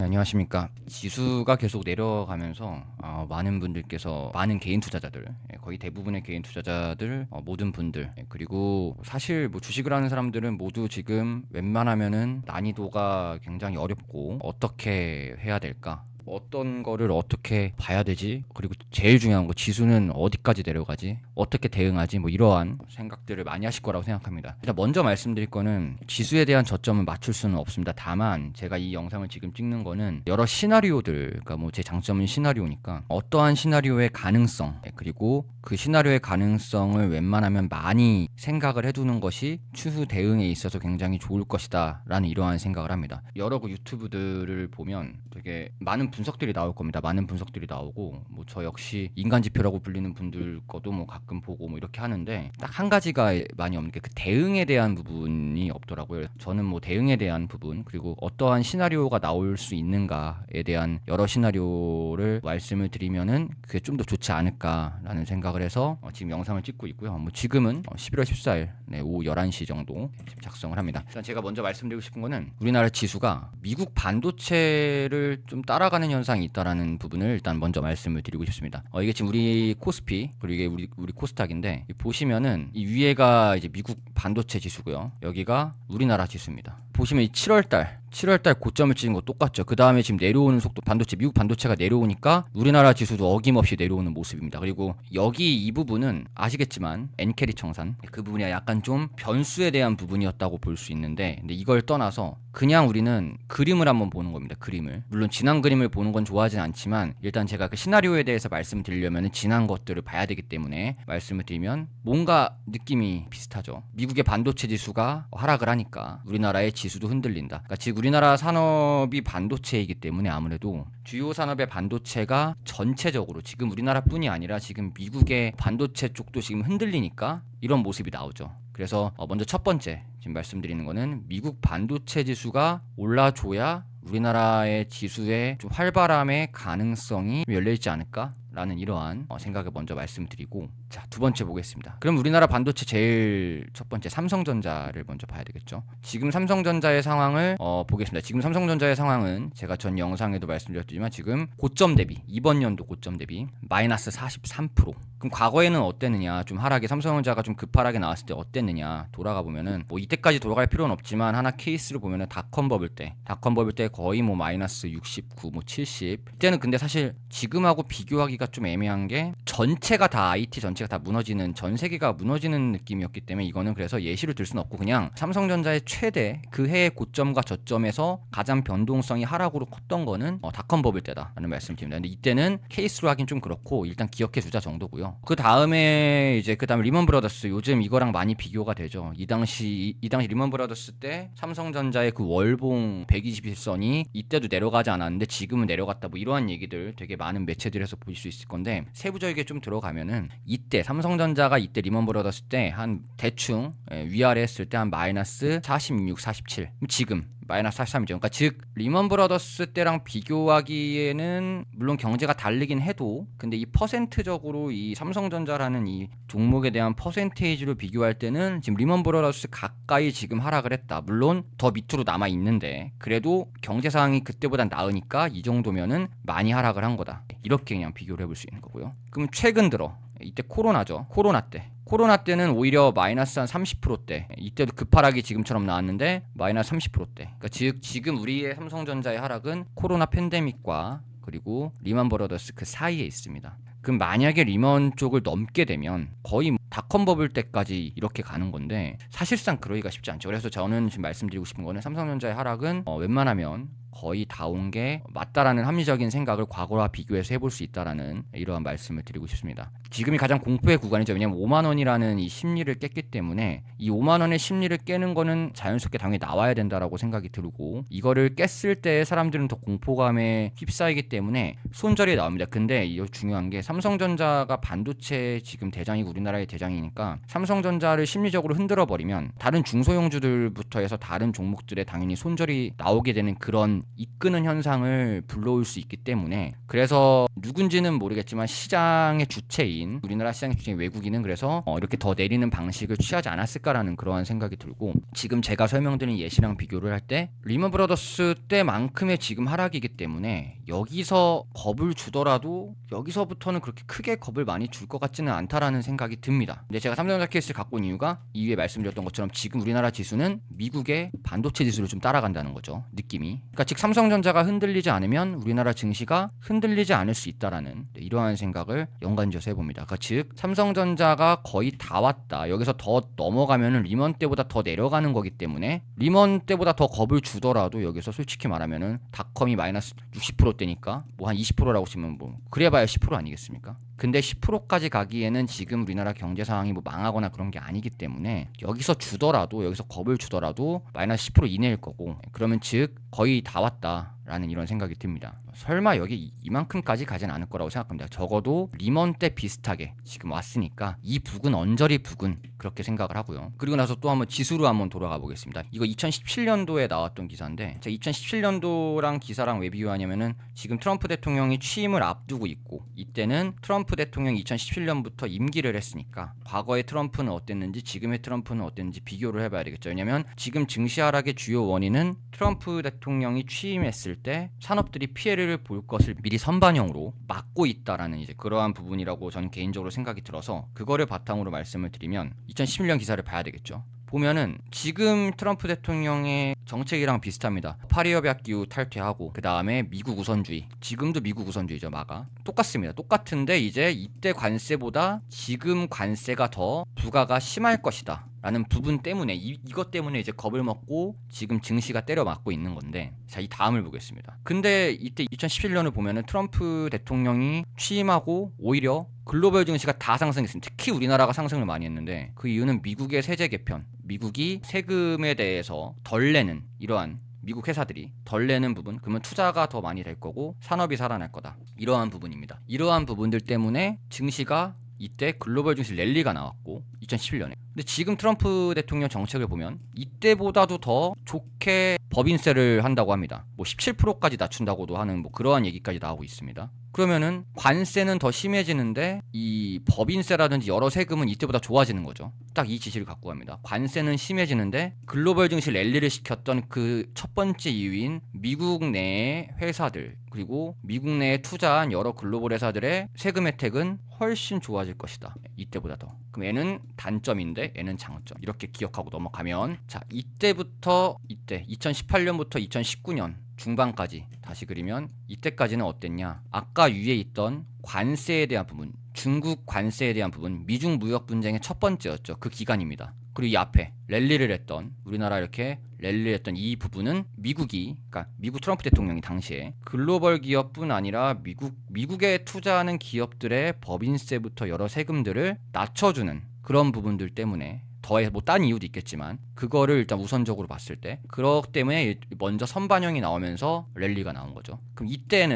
안녕하십니까. 지수가 계속 내려가면서 많은 분들께서 많은 개인 투자자들, 거의 대부분의 개인 투자자들, 모든 분들, 그리고 사실 뭐 주식을 하는 사람들은 모두 지금 웬만하면은 난이도가 굉장히 어렵고 어떻게 해야 될까? 어떤 거를 어떻게 봐야 되지? 그리고 제일 중요한 거 지수는 어디까지 내려가지? 어떻게 대응하지? 뭐 이러한 생각들을 많이 하실 거라고 생각합니다. 일단 먼저 말씀드릴 거는 지수에 대한 저점을 맞출 수는 없습니다. 다만 제가 이 영상을 지금 찍는 거는 여러 시나리오들, 그러니까 뭐 제 장점은 시나리오니까 어떠한 시나리오의 가능성, 그리고 그 시나리오의 가능성을 웬만하면 많이 생각을 해두는 것이 추후 대응에 있어서 굉장히 좋을 것이다 라는 이러한 생각을 합니다. 여러 그 유튜브들을 보면 되게 많은 분석들이 나올 겁니다. 많은 분석들이 나오고 뭐 저 역시 인간 지표라고 불리는 분들 거도 뭐 가끔 보고 뭐 이렇게 하는데 딱 한 가지가 많이 없는 게 그 대응에 대한 부분이 없더라고요. 저는 뭐 대응에 대한 부분, 그리고 어떠한 시나리오가 나올 수 있는가에 대한 여러 시나리오를 말씀을 드리면은 그게 좀 더 좋지 않을까라는 생각을 해서 지금 영상을 찍고 있고요. 뭐 지금은 11월 14일 오후 11시 정도 지금 작성을 합니다. 일단 제가 먼저 말씀드리고 싶은 거는 우리나라 지수가 미국 반도체를 좀 따라가는 현상이 있다라는 부분을 일단 먼저 말씀을 드리고 싶습니다. 이게 지금 우리 코스피, 그리고 이게 우리 코스닥인데 보시면은 이 위에가 이제 미국 반도체 지수고요. 여기가 우리나라 지수입니다. 보시면 이 7월달 고점을 찍은 거 똑같죠. 그 다음에 지금 내려오는 속도, 미국 반도체가 내려오니까 우리나라 지수도 어김없이 내려오는 모습입니다. 그리고 여기 이 부분은 아시겠지만 엔캐리 청산, 그 부분이 약간 좀 변수에 대한 부분이었다고 볼 수 있는데, 근데 이걸 떠나서 그냥 우리는 그림을 한번 보는 겁니다. 그림을. 물론 지난 그림을 보는 건 좋아하진 않지만 일단 제가 그 시나리오에 대해서 말씀드리려면 지난 것들을 봐야 되기 때문에 말씀을 드리면 뭔가 느낌이 비슷하죠. 미국의 반도체 지수가 하락을 하니까 우리나라의 지수도 흔들린다. 그러니까 즉 우리나라 산업이 반도체이기 때문에 아무래도 주요 산업의 반도체가 전체적으로 지금 우리나라뿐이 아니라 지금 미국의 반도체 쪽도 지금 흔들리니까 이런 모습이 나오죠. 그래서 먼저 첫 번째 지금 말씀드리는 거는 미국 반도체 지수가 올라줘야 우리나라의 지수의 좀 활발함의 가능성이 열려있지 않을까? 라는 이러한 생각을 먼저 말씀드리고, 자, 두 번째 보겠습니다. 그럼 우리나라 반도체 제일 첫 번째 삼성전자를 먼저 봐야 되겠죠. 지금 삼성전자의 상황을 보겠습니다. 지금 삼성전자의 상황은 제가 전 영상에도 말씀드렸지만 지금 고점 대비, 이번 연도 고점 대비 마이너스 43%. 그럼 과거에는 어땠느냐? 좀 하락이, 삼성전자가 좀 급하게 나왔을 때 어땠느냐? 돌아가 보면은 뭐 이때까지 돌아갈 필요는 없지만 하나 케이스를 보면은 닷컴 버블 때 거의 뭐 마이너스 69, 뭐 70. 이때는 근데 사실 지금하고 비교하기가 좀 애매한 게 전체가 다 IT 전체가 다 무너지는, 전 세계가 무너지는 느낌이었기 때문에 이거는 그래서 예시를 들 수는 없고 그냥 삼성전자의 최대 그 해의 고점과 저점에서 가장 변동성이 하락으로 컸던 거는 닷컴 버블 때다라는 말씀드립니다. 근데 이때는 케이스로 하긴 좀 그렇고 일단 기억해 두자 정도고요. 그 다음에 리먼 브라더스, 요즘 이거랑 많이 비교가 되죠. 이 당시 리먼 브라더스 때 삼성전자의 그 월봉 121선이 이때도 내려가지 않았는데 지금은 내려갔다, 뭐 이러한 얘기들 되게 많은 매체들에서 보실 수 있을 건데, 세부적이게 좀 들어가면은 이때 삼성전자가 이때 리먼 브라더스 때 한 대충 위아래 했을 때 한 마이너스 46, 47, 지금 마이너스 43이죠. 그러니까 즉 리먼 브라더스 때랑 비교하기에는 물론 경제가 다르긴 해도, 근데 이 퍼센트적으로 이 삼성전자라는 이 종목에 대한 퍼센테이지로 비교할 때는 지금 리먼 브라더스 가까이 지금 하락을 했다. 물론 더 밑으로 남아 있는데 그래도 경제 상황이 그때보단 나으니까 이 정도면은 많이 하락을 한 거다. 이렇게 그냥 비교를 해볼 수 있는 거고요. 그럼 최근 들어 이때 코로나죠. 코로나 때는 오히려 마이너스 한 30%대, 이때도 급하락이 지금처럼 나왔는데 마이너스 30%대. 그러니까 즉 지금 우리의 삼성전자의 하락은 코로나 팬데믹과 그리고 리먼 브라더스 그 사이에 있습니다. 그럼 만약에 리먼 쪽을 넘게 되면 거의 닷컴 버블 때까지 이렇게 가는 건데 사실상 그러기가 쉽지 않죠. 그래서 저는 지금 말씀드리고 싶은 거는 삼성전자의 하락은 웬만하면 거의 다 온 게 맞다라는 합리적인 생각을 과거와 비교해서 해볼 수 있다라는 이러한 말씀을 드리고 싶습니다. 지금이 가장 공포의 구간이죠. 왜냐하면 5만 원이라는 이 심리를 깼기 때문에 이 5만 원의 심리를 깨는 거는 자연스럽게 당연히 나와야 된다라고 생각이 들고, 이거를 깼을 때 사람들은 더 공포감에 휩싸이기 때문에 손절이 나옵니다. 근데 이거 중요한 게 삼성전자가 반도체 지금 대장이고 우리나라의 대장이니까 삼성전자를 심리적으로 흔들어 버리면 다른 중소형주들부터 해서 다른 종목들에 당연히 손절이 나오게 되는 그런 이끄는 현상을 불러올 수 있기 때문에, 그래서 누군지는 모르겠지만 시장의 주체인, 우리나라 시장의 주체인 외국인은 그래서 이렇게 더 내리는 방식을 취하지 않았을까라는 그러한 생각이 들고, 지금 제가 설명드린 예시랑 비교를 할 때 리먼 브라더스 때만큼의 지금 하락이기 때문에 여기서 겁을 주더라도 여기서부터는 그렇게 크게 겁을 많이 줄 것 같지는 않다라는 생각이 듭니다. 근데 제가 삼성전자 케이스를 갖고 온 이유가 이후에 말씀드렸던 것처럼 지금 우리나라 지수는 미국의 반도체 지수를 좀 따라간다는 거죠, 느낌이. 그러니까 즉 삼성전자가 흔들리지 않으면 우리나라 증시가 흔들리지 않을 수 있다라는 이러한 생각을 연관지어서 해봅니다. 그러니까 즉 삼성전자가 거의 다 왔다, 여기서 더 넘어가면은 리먼 때보다 더 내려가는 거기 때문에 리먼 때보다 더 겁을 주더라도 여기서 솔직히 말하면은 닷컴이 마이너스 60%대니까 뭐 한 20%라고 치면 뭐 그래봐야 10% 아니겠습니까? 근데 10%까지 가기에는 지금 우리나라 경제 상황이 뭐 망하거나 그런 게 아니기 때문에 여기서 주더라도, 여기서 겁을 주더라도 마이너스 10% 이내일 거고, 그러면 즉 거의 다 왔다라는 이런 생각이 듭니다. 설마 여기 이만큼까지 가진 않을 거라고 생각합니다. 적어도 리먼 때 비슷하게 지금 왔으니까 이 부근 언저리 부근, 그렇게 생각을 하고요. 그리고 나서 또 한번 지수로 한번 돌아가 보겠습니다. 이거 2017년도에 나왔던 기사인데, 제가 2017년도랑 기사랑 왜 비교하냐면은 지금 트럼프 대통령이 취임을 앞두고 있고, 이때는 트럼프 대통령이 2017년부터 임기를 했으니까 과거의 트럼프는 어땠는지 지금의 트럼프는 어땠는지 비교를 해봐야 되겠죠. 왜냐면 지금 증시 하락의 주요 원인은 트럼프 대통령이 취임했을 때 산업들이 피해를 볼 것을 미리 선반영으로 막고 있다라는 이제 그러한 부분이라고 저는 개인적으로 생각이 들어서, 그거를 바탕으로 말씀을 드리면 2011년 기사를 봐야 되겠죠. 보면은 지금 트럼프 대통령의 정책이랑 비슷합니다. 파리협약 기후 탈퇴하고 그 다음에 미국 우선주의, 지금도 미국 우선주의죠. 마가 똑같습니다. 똑같은데 이제 이때 관세보다 지금 관세가 더 부과가 심할 것이다 라는 부분 때문에 이것 때문에 이제 겁을 먹고 지금 증시가 때려 맞고 있는 건데, 자, 이 다음을 보겠습니다. 근데 이때 2017년을 보면은 트럼프 대통령이 취임하고 오히려 글로벌 증시가 다 상승했습니다. 특히 우리나라가 상승을 많이 했는데, 그 이유는 미국의 세제 개편, 미국이 세금에 대해서 덜 내는, 이러한 미국 회사들이 덜 내는 부분, 그러면 투자가 더 많이 될 거고 산업이 살아날 거다, 이러한 부분입니다. 이러한 부분들 때문에 증시가 이때 글로벌 증시 랠리가 나왔고 2011년에. 근데 지금 트럼프 대통령 정책을 보면 이때보다도 더 좋게 법인세를 한다고 합니다. 뭐 17%까지 낮춘다고도 하는 뭐 그러한 얘기까지 나오고 있습니다. 그러면은 관세는 더 심해지는데 이 법인세라든지 여러 세금은 이때보다 좋아지는 거죠. 딱 이 지시를 갖고 갑니다. 관세는 심해지는데 글로벌 증시 랠리를 시켰던 그 첫 번째 이유인 미국 내의 회사들, 그리고 미국 내에 투자한 여러 글로벌 회사들의 세금 혜택은 훨씬 좋아질 것이다, 이때보다 더. 그럼 얘는 단점인데 얘는 장점, 이렇게 기억하고 넘어가면, 자, 이때부터 이때 2018년부터 2019년 중반까지 다시 그리면 이때까지는 어땠냐? 아까 위에 있던 관세에 대한 부분, 중국 관세에 대한 부분, 미중 무역 분쟁의 첫 번째였죠. 그 기간입니다. 그리고 이 앞에 랠리를 했던, 우리나라 이렇게 랠리를 했던 이 부분은 그러니까 미국 트럼프 대통령이 당시에 글로벌 기업뿐 아니라 미국에 투자하는 기업들의 법인세부터 여러 세금들을 낮춰주는 그런 부분들 때문에, 더해 뭐 딴 이유도 있겠지만 그거를 일단 우선적으로 봤을 때 그렇기 때문에 먼저 선반영이 나오면서 랠리가 나온 거죠. 그럼 이때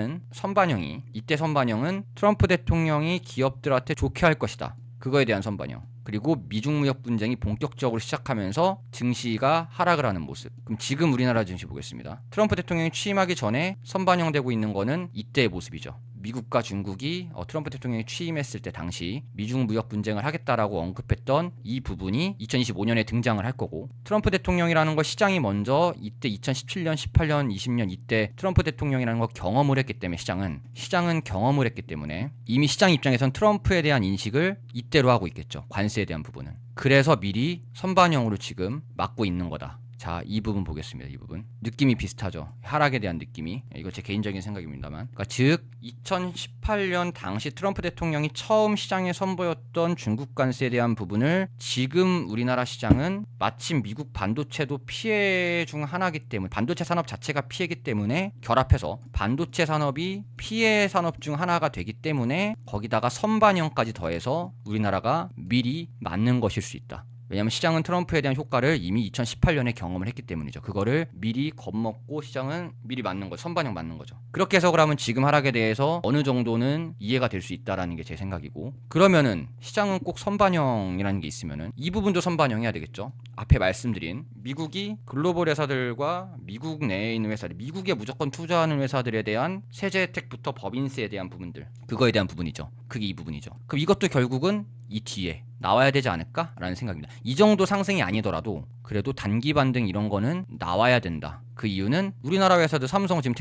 선반영은 트럼프 대통령이 기업들한테 좋게 할 것이다, 그거에 대한 선반영. 그리고 미중 무역 분쟁이 본격적으로 시작하면서 증시가 하락을 하는 모습. 그럼 지금 우리나라 증시 보겠습니다. 트럼프 대통령이 취임하기 전에 선반영되고 있는 거는 이때의 모습이죠. 미국과 중국이 트럼프 대통령이 취임했을 때 당시 미중 무역 분쟁을 하겠다라고 언급했던 이 부분이 2025년에 등장을 할 거고, 트럼프 대통령이라는 거 시장이 먼저 이때 2017년, 18년, 20년 이때 트럼프 대통령이라는 거 경험을 했기 때문에, 시장은 경험을 했기 때문에 이미 시장 입장에선 트럼프에 대한 인식을 이때로 하고 있겠죠. 관세에 대한 부분은. 그래서 미리 선반영으로 지금 막고 있는 거다. 자, 이 부분 보겠습니다. 이 부분 느낌이 비슷하죠. 하락에 대한 느낌이. 이거 제 개인적인 생각입니다만, 그러니까 즉 2018년 당시 트럼프 대통령이 처음 시장에 선보였던 중국 관세에 대한 부분을 지금 우리나라 시장은 마침 미국 반도체도 피해 중 하나이기 때문에, 반도체 산업 자체가 피해이기 때문에 결합해서 반도체 산업이 피해 산업 중 하나가 되기 때문에 거기다가 선반영까지 더해서 우리나라가 미리 맞는 것일 수 있다. 왜냐하면 시장은 트럼프에 대한 효과를 이미 2018년에 경험을 했기 때문이죠. 그거를 미리 겁먹고 시장은 미리 맞는 거죠. 선반영 맞는 거죠. 그렇게 해서 그러면 지금 하락에 대해서 어느 정도는 이해가 될 수 있다라는 게 제 생각이고, 그러면은 시장은 꼭 선반영이라는 게 있으면은 이 부분도 선반영해야 되겠죠. 앞에 말씀드린 미국이 글로벌 회사들과 미국 내에 있는 회사들, 미국에 무조건 투자하는 회사들에 대한 세제 혜택부터 법인세에 대한 부분들, 그거에 대한 부분이죠. 그게 이 부분이죠. 그럼 이것도 결국은 이 뒤에 나와야 되지 않을까라는 생각입니다. 이 정도 상승이 아니더라도 그래도 단기 반등 이런 거는 나와야 된다. 그 이유는 우리나라 회사들 삼성 지금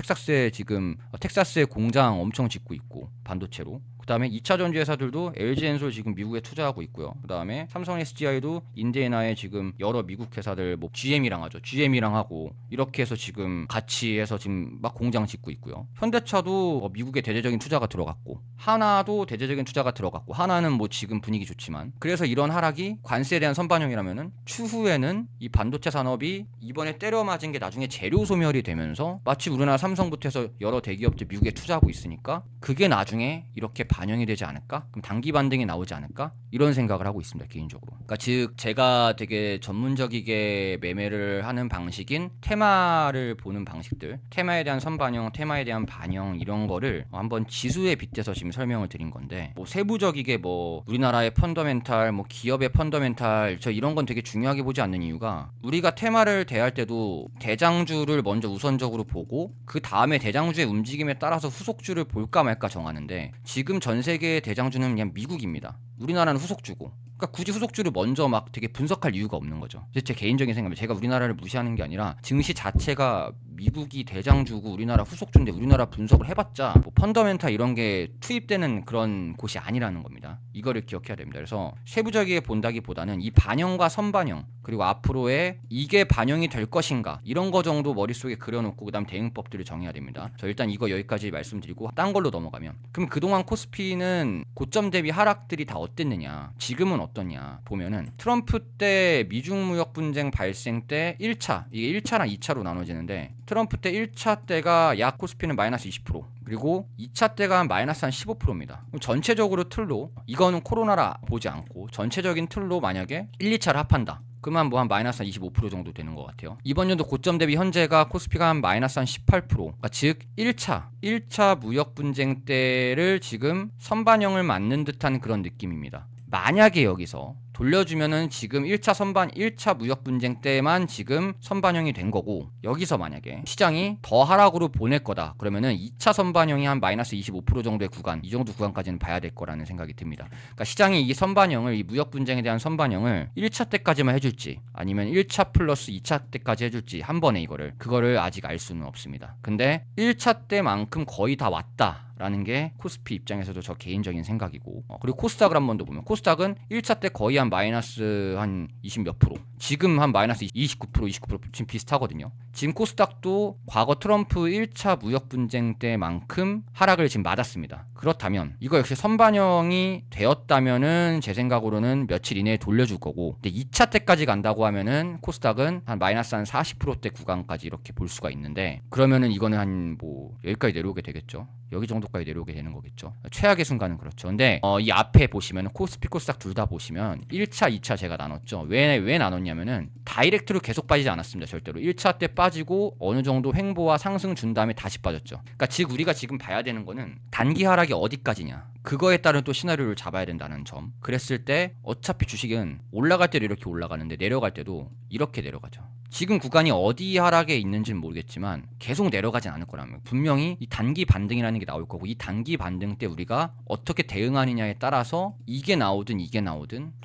텍사스에 공장 엄청 짓고 있고 반도체로, 그 다음에 2차 전지 회사들도 LG엔솔 지금 미국에 투자하고 있고요. 그 다음에 삼성 SDI도 인디애나에 지금 여러 미국 회사들 뭐 GM이랑 하죠. GM이랑 하고 이렇게 해서 지금 같이 해서 지금 막 공장 짓고 있고요. 현대차도 미국에 대대적인 투자가 들어갔고, 하나도 대대적인 투자가 들어갔고, 하나는 뭐 지금 분위기 좋지만, 그래서 이런 하락이 관세에 대한 선반영이라면은 추후에는 이 반도체 산업이 이번에 때려 맞은 게 나중에 재료 소멸이 되면서 마치 우리나라 삼성부터 해서 여러 대기업들 미국에 투자하고 있으니까 그게 나중에 이렇게 반영이 되지 않을까? 그럼 단기 반등이 나오지 않을까? 이런 생각을 하고 있습니다, 개인적으로. 그러니까 즉 제가 되게 전문적이게 매매를 하는 방식인 테마를 보는 방식들, 테마에 대한 선반영, 테마에 대한 반영, 이런 거를 한번 지수에 빗대서 지금 설명을 드린 건데, 뭐 세부적이게 뭐 우리나라의 펀더멘탈, 뭐 기업의 펀더멘탈, 저 이런 건 되게 중요하게 보지 않는 이유가, 우리가 테마를 대할 때도 대장주를 먼저 우선적으로 보고 그 다음에 대장주의 움직임에 따라서 후속주를 볼까 말까 정하는데, 지금 전 세계의 대장주는 그냥 미국입니다. 우리나라는 후속주고. 그러니까 굳이 후속주를 먼저 막 되게 분석할 이유가 없는 거죠. 제 개인적인 생각입니다. 제가 우리나라를 무시하는 게 아니라 증시 자체가 미국이 대장주고 우리나라 후속주인데 우리나라 분석을 해봤자 뭐 펀더멘탈 이런 게 투입되는 그런 곳이 아니라는 겁니다. 이거를 기억해야 됩니다. 그래서 세부적이게 본다기보다는 이 반영과 선반영, 그리고 앞으로의 이게 반영이 될 것인가, 이런 거 정도 머릿속에 그려놓고 그다음 대응법들을 정해야 됩니다. 저 일단 이거 여기까지 말씀드리고 딴 걸로 넘어가면, 그럼 그동안 코스피는 고점 대비 하락들이 다 어땠느냐, 지금은 어떠냐 보면은, 트럼프 때 미중 무역 분쟁 발생 때 1차, 이게 1차랑 2차로 나눠지는데, 트럼프 때 1차 때가 약 코스피는 마이너스 20%, 그리고 2차 때가 마이너스 한 15%입니다. 그럼 전체적으로 틀로, 이거는 코로나라 보지 않고 전체적인 틀로 만약에 1, 2차를 합한다, 그러면 뭐 한 마이너스 한 25% 정도 되는 것 같아요. 이번 연도 고점 대비 현재가 코스피가 한 마이너스 한 18%, 그러니까 즉 1차 무역 분쟁 때를 지금 선반영을 맞는 듯한 그런 느낌입니다. 만약에 여기서 돌려주면은 지금 1차 무역 분쟁 때만 지금 선반영이 된 거고, 여기서 만약에 시장이 더 하락으로 보낼 거다 그러면은 2차 선반영이 한 마이너스 25% 정도의 구간, 이 정도 구간까지는 봐야 될 거라는 생각이 듭니다. 그러니까 시장이 이 선반영을, 이 무역 분쟁에 대한 선반영을 1차 때까지만 해줄지 아니면 1차 플러스 2차 때까지 해줄지, 한 번에 그거를 아직 알 수는 없습니다. 근데 1차 때만큼 거의 다 왔다 라는 게 코스피 입장에서도 저 개인적인 생각이고, 그리고 코스닥을 한 번 더 보면, 코스닥은 1차 때 거의 한 마이너스 한 20 몇 프로, 지금 한 마이너스 29% 지금 비슷하거든요. 지금 코스닥도 과거 트럼프 1차 무역 분쟁 때만큼 하락을 지금 맞았습니다. 그렇다면 이거 역시 선반영이 되었다면은 제 생각으로는 며칠 이내에 돌려줄 거고, 근데 2차 때까지 간다고 하면은 코스닥은 한 마이너스 한 40%대 구간까지 이렇게 볼 수가 있는데, 그러면은 이거는 한 뭐 여기까지 내려오게 되겠죠. 여기 정도까지 내려오게 되는 거겠죠. 최악의 순간은 그렇죠. 근데 이 앞에 보시면 코스피 코스닥 둘 다 보시면 1차 2차 제가 나눴죠. 왜 나눴냐면은 다이렉트로 계속 빠지지 않았습니다. 절대로 1차 때 빠지고 어느 정도 횡보와 상승 준 다음에 다시 빠졌죠. 그러니까 즉 우리가 지금 봐야 되는 거는 단기 하락이 어디까지냐, 그거에 따른 또 시나리오를 잡아야 된다는 점. 그랬을 때 어차피 주식은 올라갈 때도 이렇게 올라가는데 내려갈 때도 이렇게 내려가죠. 지금 구간이 어디 하락에 있는지는 모르겠지만 계속 내려가진 않을 거라면, 분명히 이 단기 반등이라는 게 나올 거고, 이 단기 반등 때 우리가 어떻게 대응하느냐에 따라서 이게 나오든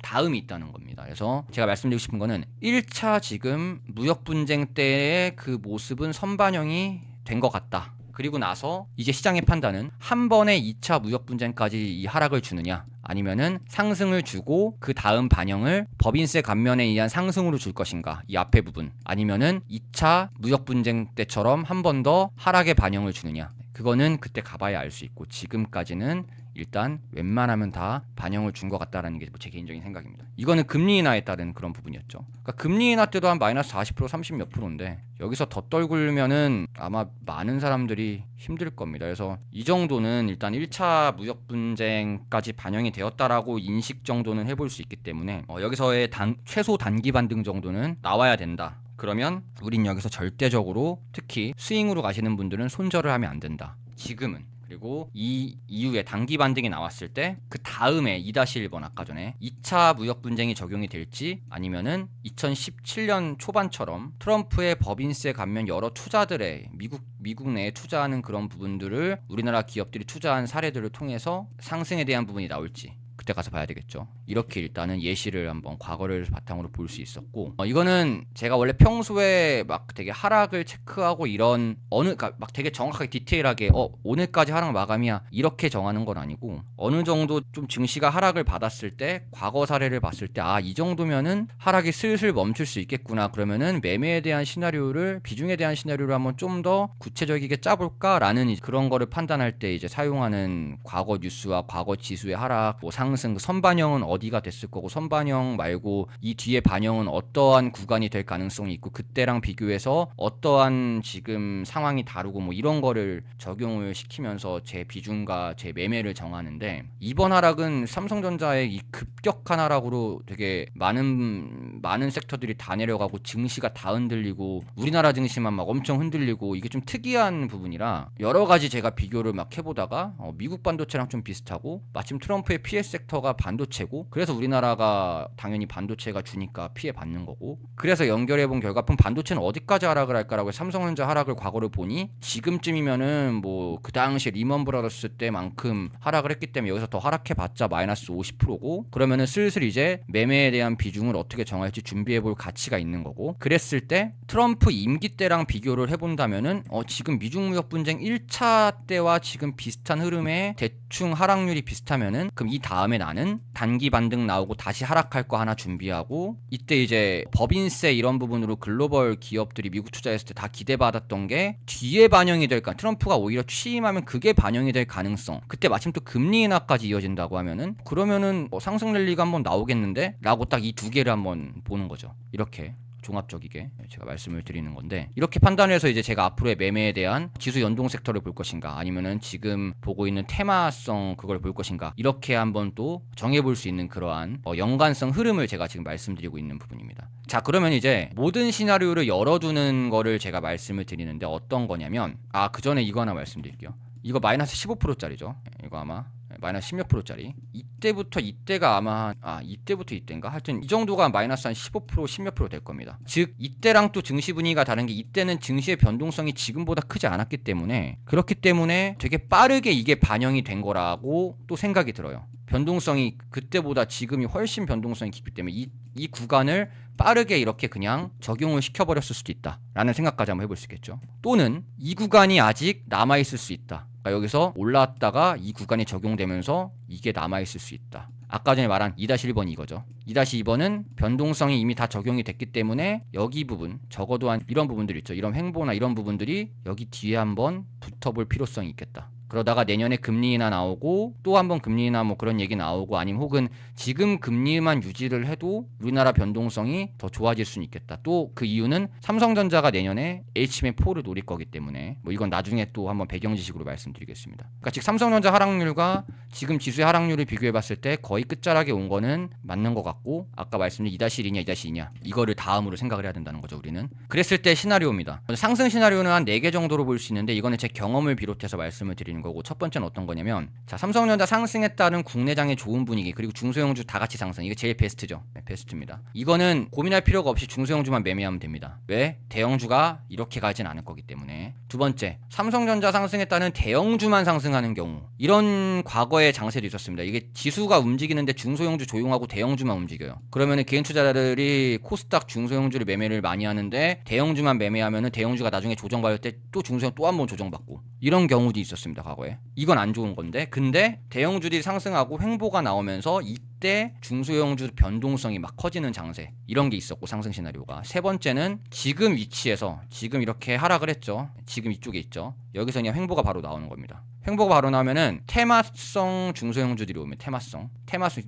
다음이 있다는 겁니다. 그래서 제가 말씀드리고 싶은 거는 1차 지금 무역 분쟁 때의 그 모습은 선반영이 된 것 같다. 그리고 나서 이제 시장의 판단은 한 번에 2차 무역 분쟁까지 이 하락을 주느냐, 아니면은 상승을 주고 그 다음 반영을 법인세 감면에 의한 상승으로 줄 것인가, 이 앞에 부분, 아니면은 2차 무역 분쟁 때처럼 한 번 더 하락의 반영을 주느냐, 그거는 그때 가봐야 알 수 있고, 지금까지는 일단 웬만하면 다 반영을 준 것 같다라는 게 제 개인적인 생각입니다. 이거는 금리 인하에 따른 그런 부분이었죠. 그러니까 금리 인하 때도 한 마이너스 40% 30 몇 프로인데 여기서 더 떨굴면은 아마 많은 사람들이 힘들 겁니다. 그래서 이 정도는 일단 1차 무역 분쟁까지 반영이 되었다라고 인식 정도는 해볼 수 있기 때문에 여기서의 최소 단기 반등 정도는 나와야 된다. 그러면 우린 여기서 절대적으로 특히 스윙으로 가시는 분들은 손절을 하면 안 된다. 지금은. 그리고 이 이후에 단기 반등이 나왔을 때 그 다음에 2-1번 아까 전에 2차 무역 분쟁이 적용이 될지 아니면은 2017년 초반처럼 트럼프의 법인세 감면 여러 투자들의 미국 내에 투자하는 그런 부분들을 우리나라 기업들이 투자한 사례들을 통해서 상승에 대한 부분이 나올지 그때 가서 봐야 되겠죠. 이렇게 일단은 예시를 한번 과거를 바탕으로 볼 수 있었고 이거는 제가 원래 평소에 막 되게 하락을 체크하고 이런 그러니까 막 되게 정확하게 디테일하게 오늘까지 하락 마감이야 이렇게 정하는 건 아니고 어느 정도 좀 증시가 하락을 받았을 때 과거 사례를 봤을 때 이 정도면은 하락이 슬슬 멈출 수 있겠구나 그러면은 매매에 대한 시나리오를 비중에 대한 시나리오를 한번 좀 더 구체적이게 짜볼까라는 그런 거를 판단할 때 이제 사용하는 과거 뉴스와 과거 지수의 하락 상승 선반영은 어디가 됐을 거고 선반영 말고 이 뒤에 반영은 어떠한 구간이 될 가능성이 있고 그때랑 비교해서 어떠한 지금 상황이 다르고 이런 거를 적용을 시키면서 제 비중과 제 매매를 정하는데 이번 하락은 삼성전자의 이 급격한 하락으로 되게 많은 섹터들이 다 내려가고 증시가 다 흔들리고 우리나라 증시만 막 엄청 흔들리고 이게 좀 특이한 부분이라 여러 가지 제가 비교를 막 해보다가 미국 반도체랑 좀 비슷하고 마침 트럼프의 PS 섹터가 반도체고 그래서 우리나라가 당연히 반도체가 주니까 피해 받는 거고 그래서 연결해본 결과 그럼 반도체는 어디까지 하락을 할까라고 삼성전자 하락을 과거를 보니 지금쯤이면은 그 당시 리먼 브라더스 때만큼 하락을 했기 때문에 여기서 더 하락해봤자 마이너스 50%고 그러면은 슬슬 이제 매매에 대한 비중을 어떻게 정할지 준비해볼 가치가 있는 거고 그랬을 때 트럼프 임기 때랑 비교를 해본다면은 지금 미중 무역 분쟁 1차 때와 지금 비슷한 흐름에 대충 하락률이 비슷하면은 그럼 이 다음에 나는 단기 반등 나오고 다시 하락할 거 하나 준비하고 이때 이제 법인세 이런 부분으로 글로벌 기업들이 미국 투자했을 때 다 기대받았던 게 뒤에 반영이 될까 트럼프가 오히려 취임하면 그게 반영이 될 가능성 그때 마침 또 금리 인하까지 이어진다고 하면은 그러면은 상승 랠리가 한번 나오겠는데 라고 딱 이 두 개를 한번 보는 거죠. 이렇게 종합적이게 제가 말씀을 드리는 건데 이렇게 판단해서 이제 제가 앞으로의 매매에 대한 지수 연동 섹터를 볼 것인가 아니면은 지금 보고 있는 테마성 그걸 볼 것인가 이렇게 한번 또 정해볼 수 있는 그러한 연관성 흐름을 제가 지금 말씀드리고 있는 부분입니다. 자 그러면 이제 모든 시나리오를 열어두는 거를 제가 말씀을 드리는데 어떤 거냐면 그 전에 이거 하나 말씀드릴게요. 이거 마이너스 15%짜리죠. 이거 아마 마이너스 10몇 프로짜리 이때부터 이때가 아마 이때부터 이때인가 하여튼 이 정도가 마이너스 한 15% 10몇 프로 될 겁니다. 즉 이때랑 또 증시 분위기가 다른 게 이때는 증시의 변동성이 지금보다 크지 않았기 때문에 그렇기 때문에 되게 빠르게 이게 반영이 된 거라고 또 생각이 들어요. 변동성이 그때보다 지금이 훨씬 변동성이 깊기 때문에 이 구간을 빠르게 이렇게 그냥 적용을 시켜버렸을 수도 있다라는 생각까지 한번 해볼 수 있겠죠. 또는 이 구간이 아직 남아있을 수 있다. 그러니까 여기서 올라왔다가 이 구간이 적용되면서 이게 남아있을 수 있다. 아까 전에 말한 2-1번이 이거죠. 2-2번은 변동성이 이미 다 적용이 됐기 때문에 여기 부분 적어도 한 이런 부분들 있죠. 이런 횡보나 이런 부분들이 여기 뒤에 한번 붙어볼 필요성이 있겠다. 그러다가 내년에 금리 인하 나오고 또 한번 금리 인하 그런 얘기 나오고 아니면 혹은 지금 금리만 유지를 해도 우리나라 변동성이 더 좋아질 수는 있겠다. 또 그 이유는 삼성전자가 내년에 HBM4를 노릴 거기 때문에 이건 나중에 또 한번 배경 지식으로 말씀드리겠습니다. 그러니까 즉 삼성전자 하락률과 지금 지수의 하락률을 비교해 봤을 때 거의 끝자락에 온 거는 맞는 것 같고 아까 말씀드린 2-1이냐 2-2냐 이거를 다음으로 생각을 해야 된다는 거죠. 우리는 그랬을 때 시나리오입니다. 상승 시나리오는 한 4개 정도로 볼 수 있는데 이거는 제 경험을 비롯해서 말씀을 드리는 거고 첫 번째는 어떤 거냐면 삼성전자 상승에 따른 국내장의 좋은 분위기 그리고 중소형주 다 같이 상승 이게 제일 베스트죠. 베스트입니다. 이거는 고민할 필요가 없이 중소형주만 매매하면 됩니다. 왜? 대형주가 이렇게 가진 않을 거기 때문에. 두 번째 삼성전자 상승에 따른 대형주만 상승하는 경우 이런 과거의 장세도 있었습니다. 이게 지수가 움직이는데 중소형주 조용하고 대형주만 움직여요. 그러면은 개인 투자자들이 코스닥 중소형주를 매매를 많이 하는데 대형주만 매매하면은 대형주가 나중에 조정받을 때 또 중소형 또 한 번 조정받고 이런 경우도 있었습니다. 과거에. 이건 안 좋은 건데 근데 대형주들이 상승하고 횡보가 나오면서 이때 중소형주 변동성이 막 커지는 장세 이런 게 있었고 상승 시나리오가. 세 번째는 지금 위치에서 지금 이렇게 하락을 했죠. 지금 이쪽에 있죠. 여기서 그냥 횡보가 바로 나오는 겁니다. 횡보가 바로 나오면은 테마성 중소형주들이 오면 테마성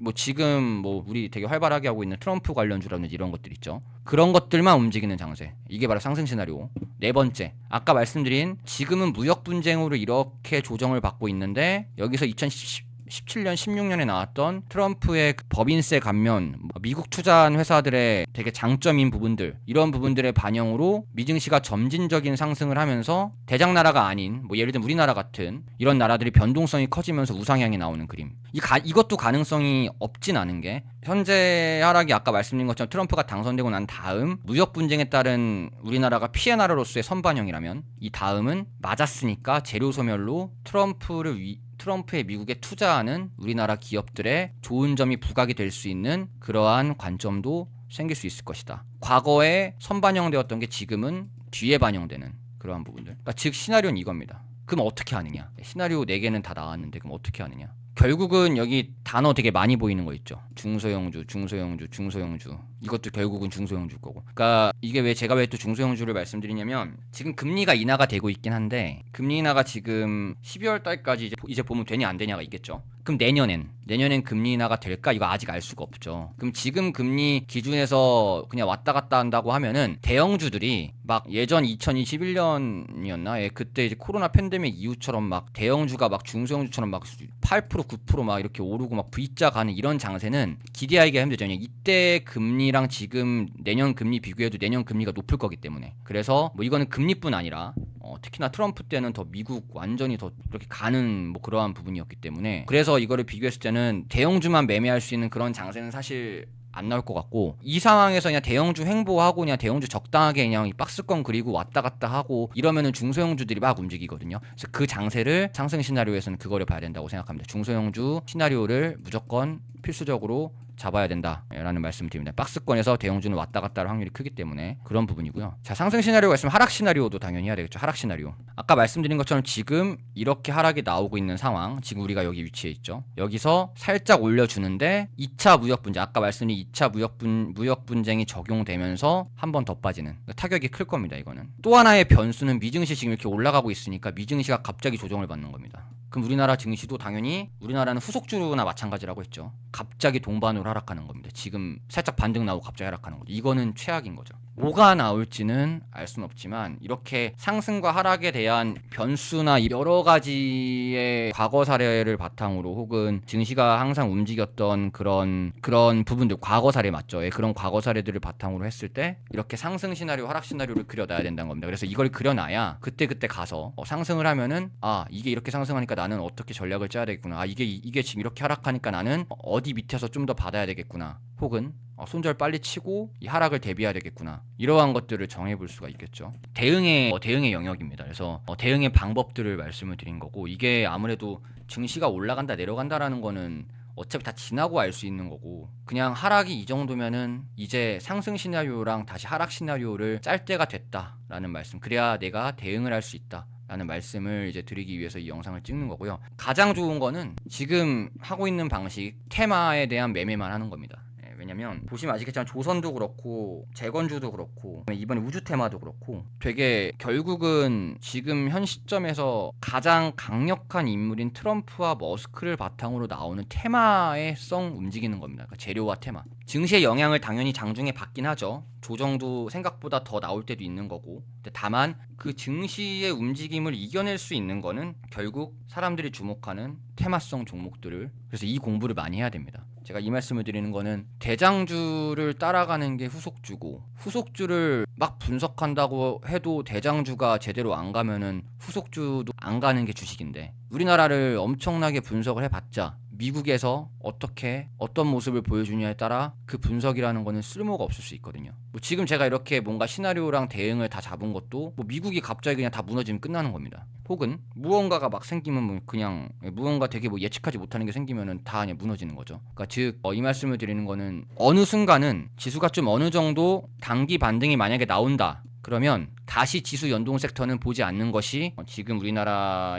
뭐 지금 뭐 우리 되게 활발하게 하고 있는 트럼프 관련주라든지 이런 것들 있죠. 그런 것들만 움직이는 장세. 이게 바로 상승 시나리오. 네 번째, 아까 말씀드린 지금은 무역 분쟁으로 이렇게 조정을 받고 있는데 여기서 2017년, 16년에 나왔던 트럼프의 법인세 감면, 미국 투자한 회사들의 되게 장점인 부분들, 이런 부분들의 반영으로 미증시가 점진적인 상승을 하면서 대장 나라가 아닌 뭐 예를 들면 우리나라 같은 이런 나라들이 변동성이 커지면서 우상향이 나오는 그림. 이것도 가능성이 없진 않은 게 현재 하락이 아까 말씀드린 것처럼 트럼프가 당선되고 난 다음 무역 분쟁에 따른 우리나라가 피해 나라로서의 선반영이라면 이 다음은 맞았으니까 재료 소멸로 트럼프의 미국에 투자하는 우리나라 기업들의 좋은 점이 부각이 될 수 있는 그러한 관점도 생길 수 있을 것이다. 과거에 선반영되었던 게 지금은 뒤에 반영되는 그러한 부분들. 그러니까 즉 시나리오는 이겁니다. 그럼 어떻게 하느냐? 시나리오 4개는 다 나왔는데 그럼 어떻게 하느냐? 결국은 여기 단어 되게 많이 보이는 거 있죠. 중소형주. 이것도 결국은 중소형주 거고. 그러니까 이게 제가 왜 또 중소형주를 말씀드리냐면 지금 금리가 인하가 되고 있긴 한데 금리 인하가 지금 12월 달까지 이제 보면 되냐 안 되냐가 있겠죠. 그럼 내년엔 금리 인하가 될까? 이거 아직 알 수가 없죠. 그럼 지금 금리 기준에서 그냥 왔다 갔다 한다고 하면은 대형주들이 막 예전 2021년이었나? 그때 이제 코로나 팬데믹 이후처럼 막 대형주가 막 중소형주처럼 막 8% 9% 막 이렇게 오르고 막 V자 가는 이런 장세는 기대하기가 힘들죠. 이때 금리랑 지금 내년 금리 비교해도 내년 금리가 높을 거기 때문에. 그래서 뭐 이거는 금리뿐 아니라 특히나 트럼프 때는 더 미국 완전히 더 이렇게 가는 뭐 그러한 부분이었기 때문에 그래서 이거를 비교했을 때는 대형주만 매매할 수 있는 그런 장세는 사실 안 나올 것 같고 이 상황에서 그냥 대형주 횡보하고 그냥 대형주 적당하게 그냥 이 박스권 그리고 왔다 갔다 하고 이러면은 중소형주들이 막 움직이거든요. 그래서 그 장세를 상승 시나리오에서는 그거를 봐야 된다고 생각합니다. 중소형주 시나리오를 무조건 필수적으로 잡아야 된다라는 말씀을 드립니다. 박스권에서 대형주는 왔다 갔다 할 확률이 크기 때문에 그런 부분이고요. 자, 상승 시나리오가 있으면 하락 시나리오도 당연히 해야 되겠죠. 하락 시나리오. 아까 말씀드린 것처럼 지금 이렇게 하락이 나오고 있는 상황, 지금 우리가 여기 위치해 있죠. 여기서 살짝 올려주는데 2차 무역 분쟁, 아까 말씀드린 2차 무역 분쟁이 적용되면서 한 번 더 빠지는 타격이 클 겁니다. 이거는. 또 하나의 변수는 미증시 지금 이렇게 올라가고 있으니까 미증시가 갑자기 조정을 받는 겁니다. 그럼 우리나라 증시도 당연히 우리나라는 후속주나 마찬가지라고 했죠. 갑자기 동반으로 하락하는 겁니다. 지금 살짝 반등 나오고 갑자기 하락하는 거죠. 이거는 최악인 거죠. 뭐가 나올지는 알 수는 없지만 이렇게 상승과 하락에 대한 변수나 여러 가지의 과거 사례를 바탕으로 혹은 증시가 항상 움직였던 그런 부분들 과거 사례 맞죠? 그런 과거 사례들을 바탕으로 했을 때 이렇게 상승 시나리오, 하락 시나리오를 그려놔야 된다는 겁니다. 그래서 이걸 그려놔야 그때 가서 상승을 하면은 이게 이렇게 상승하니까 나는 어떻게 전략을 짜야 되겠구나. 이게 지금 이렇게 하락하니까 나는 어디 밑에서 좀 더 받아야 되겠구나. 혹은 손절 빨리 치고 이 하락을 대비해야 되겠구나. 이러한 것들을 정해볼 수가 있겠죠. 대응의 영역입니다. 그래서 대응의 방법들을 말씀을 드린 거고 이게 아무래도 증시가 올라간다 내려간다라는 거는 어차피 다 지나고 알 수 있는 거고 그냥 하락이 이 정도면은 이제 상승 시나리오랑 다시 하락 시나리오를 짤 때가 됐다라는 말씀. 그래야 내가 대응을 할 수 있다. 라는 말씀을 이제 드리기 위해서 이 영상을 찍는 거고요. 가장 좋은 거는 지금 하고 있는 방식 테마에 대한 매매만 하는 겁니다. 왜냐면 보시면 아시겠지만 조선도 그렇고 재건주도 그렇고 이번에 우주 테마도 그렇고 되게 결국은 지금 현 시점에서 가장 강력한 인물인 트럼프와 머스크를 바탕으로 나오는 테마의 성 움직이는 겁니다. 그러니까 재료와 테마. 증시의 영향을 당연히 장중에 받긴 하죠. 조정도 생각보다 더 나올 때도 있는 거고. 근데 다만 그 증시의 움직임을 이겨낼 수 있는 거는 결국 사람들이 주목하는 테마성 종목들을 그래서 이 공부를 많이 해야 됩니다. 제가 이 말씀을 드리는 거는 대장주를 따라가는 게 후속주고 후속주를 막 분석한다고 해도 대장주가 제대로 안 가면은 후속주도 안 가는 게 주식인데 우리나라를 엄청나게 분석을 해봤자 미국에서 어떤 모습을 보여주냐에 따라 그 분석이라는 거는 쓸모가 없을 수 있거든요. 뭐 지금 제가 이렇게 뭔가 시나리오랑 대응을 다 잡은 것도 뭐 미국이 갑자기 그냥 다 무너지면 끝나는 겁니다. 혹은 무언가가 막 생기면 뭐 그냥 무언가 되게 뭐 예측하지 못하는 게 생기면은 다 그냥 무너지는 거죠. 그러니까 즉 이 말씀을 드리는 거는 어느 순간은 지수가 좀 어느 정도 단기 반등이 만약에 나온다. 그러면 다시 지수 연동 섹터는 보지 않는 것이 지금 우리나라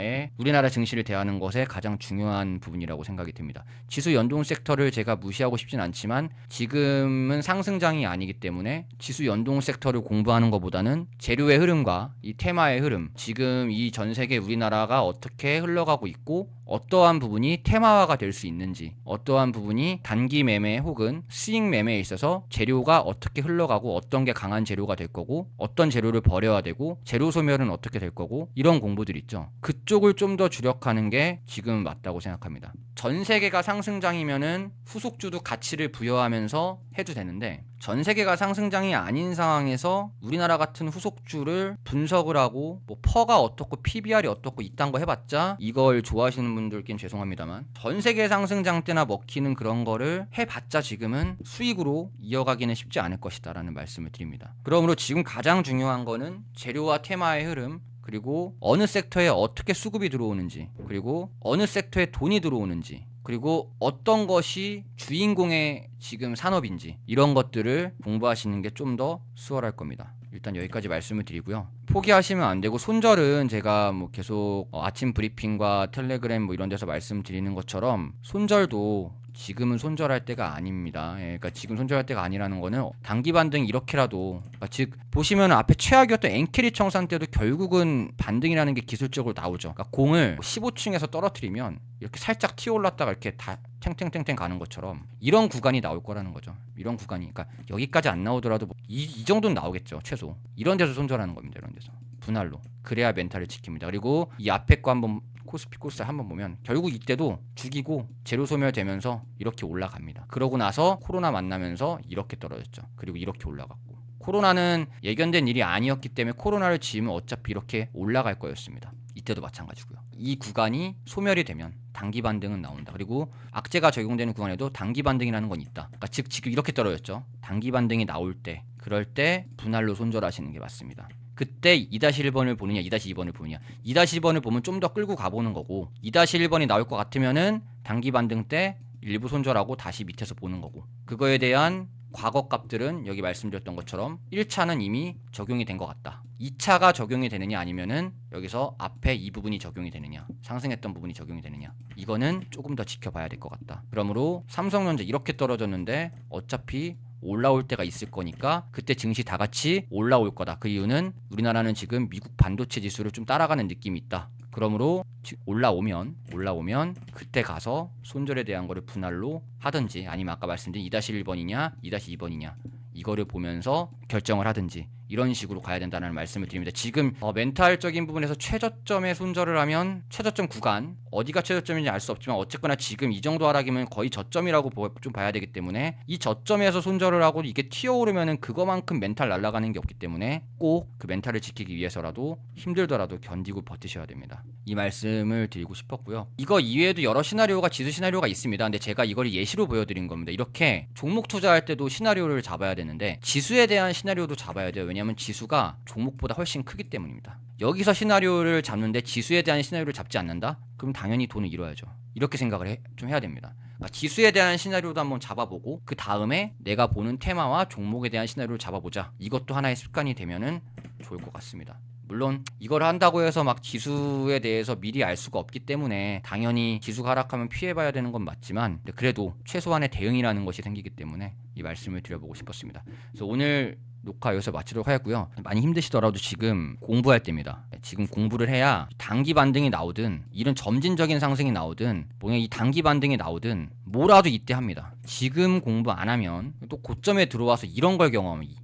증시를 대하는 것에 가장 중요한 부분이라고 생각이 듭니다. 지수 연동 섹터를 제가 무시하고 싶진 않지만 지금은 상승장이 아니기 때문에 지수 연동 섹터를 공부하는 것보다는 재료의 흐름과 이 테마의 흐름, 지금 이 전 세계 우리나라가 어떻게 흘러가고 있고 어떠한 부분이 테마화가 될 수 있는지, 어떠한 부분이 단기 매매 혹은 수익 매매에 있어서 재료가 어떻게 흘러가고 어떤 게 강한 재료가 될 거고 어떤 재료를 버려야 되고 재료 소멸은 어떻게 될 거고 이런 공부들 있죠. 그쪽을 좀 더 주력하는 게 지금 맞다고 생각합니다. 전 세계가 상승장이면은 후속주도 가치를 부여하면서 해도 되는데 전 세계가 상승장이 아닌 상황에서 우리나라 같은 후속주를 분석을 하고 뭐 퍼가 어떻고 PBR이 어떻고 이딴 거 해봤자 이걸 좋아하시는 분들께는 죄송합니다만 전 세계 상승장 때나 먹히는 그런 거를 해봤자 지금은 수익으로 이어가기는 쉽지 않을 것이다 라는 말씀을 드립니다. 그러므로 지금 가장 중요한 거는 재료와 테마의 흐름, 그리고 어느 섹터에 어떻게 수급이 들어오는지, 그리고 어느 섹터에 돈이 들어오는지, 그리고 어떤 것이 주인공의 지금 산업인지 이런 것들을 공부하시는 게 좀 더 수월할 겁니다. 일단 여기까지 말씀을 드리고요. 포기하시면 안 되고 손절은 제가 뭐 계속 아침 브리핑과 텔레그램 뭐 이런 데서 말씀드리는 것처럼 손절도 지금은 손절할 때가 아닙니다. 그러니까 지금 손절할 때가 아니라는 거는 단기 반등 이렇게라도 즉 보시면 앞에 최악이었던 엔캐리 청산 때도 결국은 반등이라는 게 기술적으로 나오죠. 그러니까 공을 15층에서 떨어뜨리면 이렇게 살짝 튀어 올랐다가 이렇게 다 탱탱탱탱 가는 것처럼 이런 구간이 나올 거라는 거죠. 이런 구간이 그러니까 여기까지 안 나오더라도 이 정도는 나오겠죠. 최소. 이런 데서 손절하는 겁니다. 이런 데서. 분할로. 그래야 멘탈을 지킵니다. 그리고 이 앞에 거 한번 코스피 코스 한번 보면 결국 이때도 죽이고 재료 소멸되면서 이렇게 올라갑니다. 그러고 나서 코로나 만나면서 이렇게 떨어졌죠. 그리고 이렇게 올라갔고 코로나는 예견된 일이 아니었기 때문에 코로나를 지으면 어차피 이렇게 올라갈 거였습니다. 이때도 마찬가지고요. 이 구간이 소멸이 되면 단기 반등은 나온다. 그리고 악재가 적용되는 구간에도 단기 반등이라는 건 있다. 그러니까 즉 지금 이렇게 떨어졌죠. 단기 반등이 나올 때 그럴 때 분할로 손절하시는 게 맞습니다. 그때 2-1번을 보느냐 2-2번을 보느냐 2-2번을 보면 좀 더 끌고 가보는 거고 2-1번이 나올 것 같으면은 단기 반등 때 일부 손절하고 다시 밑에서 보는 거고 그거에 대한 과거 값들은 여기 말씀드렸던 것처럼 1차는 이미 적용이 된 것 같다. 2차가 적용이 되느냐 아니면은 여기서 앞에 이 부분이 적용이 되느냐 상승했던 부분이 적용이 되느냐 이거는 조금 더 지켜봐야 될 것 같다. 그러므로 삼성전자 이렇게 떨어졌는데 어차피 올라올 때가 있을 거니까 그때 증시 다 같이 올라올 거다. 그 이유는 우리나라는 지금 미국 반도체 지수를 좀 따라가는 느낌이 있다. 그러므로 올라오면 그때 가서 손절에 대한 거를 분할로 하든지 아니면 아까 말씀드린 2-1번이냐 2-2번이냐 이거를 보면서 결정을 하든지 이런 식으로 가야 된다는 말씀을 드립니다. 지금 멘탈적인 부분에서 최저점에 손절을 하면 최저점 구간 어디가 최저점인지 알 수 없지만 어쨌거나 지금 이 정도 하락이면 거의 저점이라고 좀 봐야 되기 때문에 이 저점에서 손절을 하고 이게 튀어오르면은 그거만큼 멘탈 날아가는 게 없기 때문에 꼭 그 멘탈을 지키기 위해서라도 힘들더라도 견디고 버티셔야 됩니다. 이 말씀을 드리고 싶었고요. 이거 이외에도 여러 시나리오가 지수 시나리오가 있습니다. 근데 제가 이걸 예시로 보여드린 겁니다. 이렇게 종목 투자할 때도 시나리오를 잡아야 되는데 지수에 대한 시나리오도 잡아야 돼요. 왜냐하면 지수가 종목보다 훨씬 크기 때문입니다. 여기서 시나리오를 잡는데 지수에 대한 시나리오를 잡지 않는다? 그럼 당연히 돈을 잃어야죠. 이렇게 생각을 좀 해야 됩니다. 그러니까 지수에 대한 시나리오도 한번 잡아보고 그 다음에 내가 보는 테마와 종목에 대한 시나리오를 잡아보자. 이것도 하나의 습관이 되면은 좋을 것 같습니다. 물론 이걸 한다고 해서 막 지수에 대해서 미리 알 수가 없기 때문에 당연히 지수가 하락하면 피해봐야 되는 건 맞지만 그래도 최소한의 대응이라는 것이 생기기 때문에 이 말씀을 드려보고 싶었습니다. 그래서 오늘 녹화 여기서 마치도록 하겠고요. 많이 힘드시더라도 지금 공부할 때입니다. 지금 공부를 해야 단기 반등이 나오든 이런 점진적인 상승이 나오든 뭐냐 이 단기 반등이 나오든 뭐라도 이때 합니다. 지금 공부 안 하면 또 고점에 들어와서 이런 걸 경험합니다.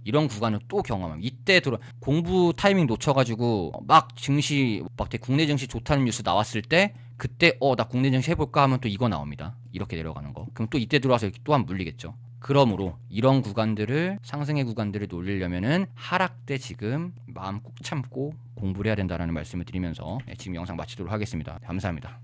이런 구간을 또 경험합니다. 이때 공부 타이밍 놓쳐가지고 막 증시 막 국내 증시 좋다는 뉴스 나왔을 때 그때 나 국내 증시 해볼까 하면 또 이거 나옵니다. 이렇게 내려가는 거. 그럼 또 이때 들어와서 이렇게 또 한 물리겠죠. 그러므로 이런 구간들을 상승의 구간들을 노리려면은 하락 때 지금 마음 꾹 참고 공부를 해야 된다라는 말씀을 드리면서 지금 영상 마치도록 하겠습니다. 감사합니다.